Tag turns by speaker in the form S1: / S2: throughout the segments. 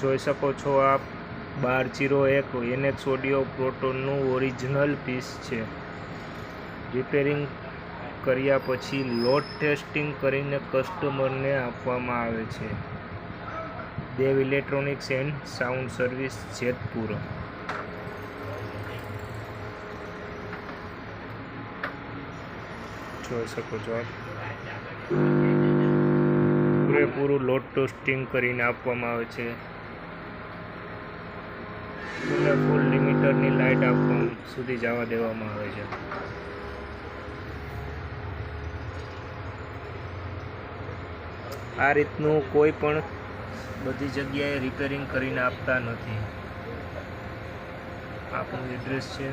S1: જોઈ શકો છો આપ 1201 NX ઓડિયો પ્રોટોનનું ઓરિજિનલ પીસ છે. રિપેરિંગ કર્યા પછી લોડ ટેસ્ટિંગ કરીને કસ્ટમરને આપવામાં આવે છે. Dev electronics and sound service, Jetpur. જોઈ શકો છો આપ પૂરેપૂરું લોડ ટેસ્ટિંગ કરીને આપવામાં આવે છે. ફૂલ લિમિટરની લાઇટ આપવા સુધી જવા દેવામાં આવે છે. આ રીતનું કોઈ પણ બધી જગ્યાએ રિપેરિંગ કરીને આપતા નથી. આપણું એડ્રેસ છે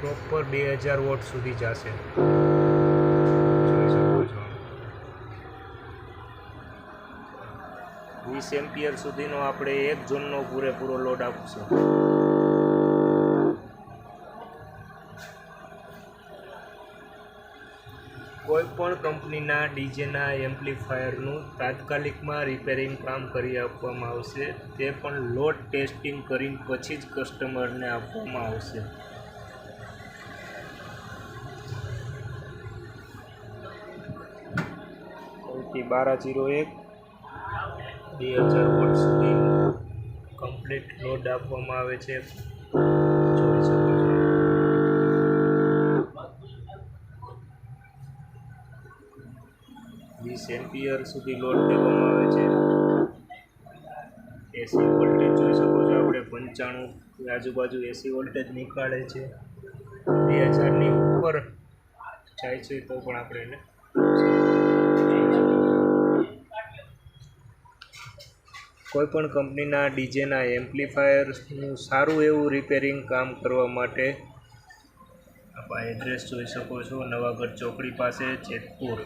S1: પ્રોપર 2000 વોટ સુધી જશે. જોઈ શકો છો 20 એમ્પિયર સુધીનો આપણે એક ઝોનનો પૂરેપૂરો લોડ આપશું. કોઈ પણ કંપનીના ડીજેના એમ્પ્લીફાયરનું તાત્કાલિકમાં રિપેરિંગ કામ કરી આપવામાં આવશે. તે પણ લોડ ટેસ્ટિંગ કરીને પછી જ કસ્ટમરને આપવામાં આવશે. MT 1201 2000 વોટ સુધી કમ્પ્લીટ લોડ આપવામાં આવે છે. જોઈ શકો છો 20 એમ્પિયર સુધી લોડ દેવામાં આવે છે. એસી વોલ્ટેજ જોઈ શકો છો આપણે 95 આજુબાજુ એસી વોલ્ટેજ નીકાળે છે. 2000ની ઉપર જાય છે તો પણ આપણે એને કોઈ પણ કંપનીના ડીજેના એમ્પ્લીફાયરનું સારું એવું રિપેરિંગ કામ કરવા માટે આપ આ એડ્રેસ જોઈ શકો છો, નવાગઢ ચોકડી પાસે, જેતપુર.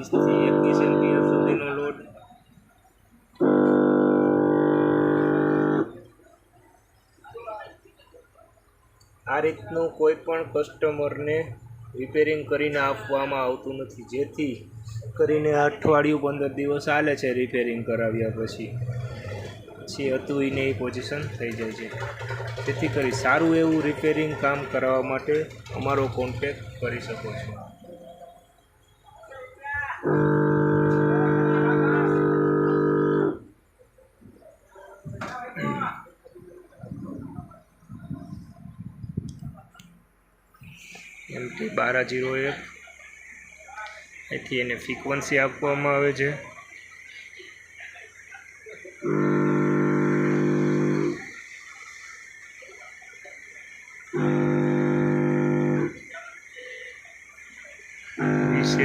S1: થી 21 એમ્પિયર સુધીનો લોડ આ રીતનું કોઈ પણ કસ્ટમરને રિપેરિંગ કરીને આપવામાં આવતું નથી. જેથી કરીને અઠવાડિયું 15 દિવસ ચાલે છે રિપેરિંગ કરાવ્યા પછી હતું એને એ પોઝિશન થઈ જાય છે. તેથી કરી સારું એવું રિપેરિંગ કામ કરાવવા માટે અમારો કોન્ટેક કરી શકો છો. MT 1201 અહીંથી એને ફ્રીક્વન્સી આપવામાં આવે છે.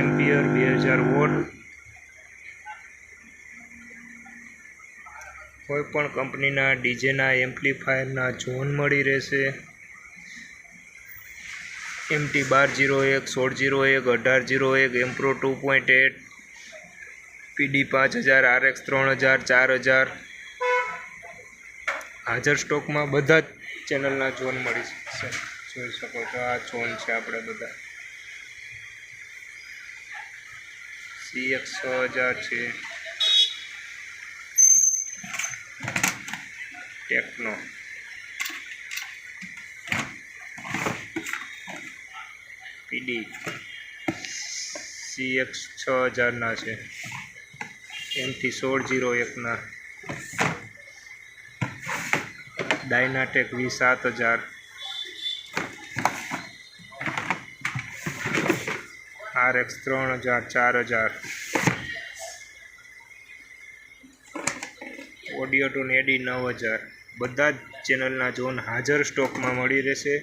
S1: Ampere 2000 watt. કોઈ પણ કંપનીના ડીજેના એમ્પ્લીફાયરના ઝોન મળી રહેશે. MT 1201, 1601, 1801, એમ્પ્રો 2.8, PD 5000, RX 3000, 4000 હાજર સ્ટોકમાં બધા જ ચેનલના ઝોન મળી શકશે. જોઈ શકો છો આ ઝોન છે આપણે બધા. CX 6000 છે, ટેકનો, PD CX 6000ના છે, MT 1601ના, ડાયનાટેક V7000, RX 3000, 4000, ઓડિયોટોન AD 9000 બધા જ ચેનલના ઝોન હાજર સ્ટોકમાં મળી રહેશે.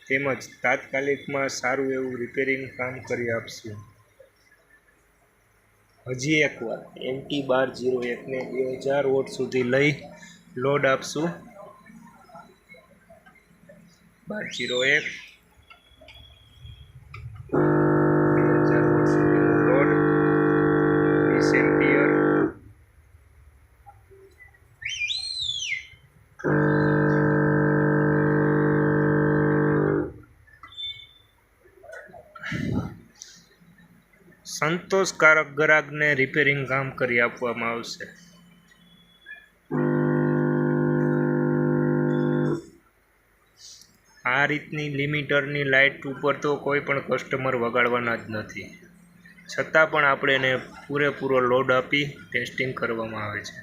S1: તેમજ તાત્કાલિકમાં સારું એવું રિપેરિંગ કામ કરી આપશું. હજી એકવાર MT 1201ને 2000 વોટ સુધી લઈ લોડ આપશું. 1201 સંતોષકારક ગ્રાહકને રિપેરિંગ કામ કરી આપવામાં આવશે. આ રીતની લિમિટરની લાઇટ ઉપર તો કોઈ પણ કસ્ટમર વગાડવાના જ નથી, છતાં પણ આપણે એને પૂરેપૂરો લોડ આપી ટેસ્ટિંગ કરવામાં આવે છે.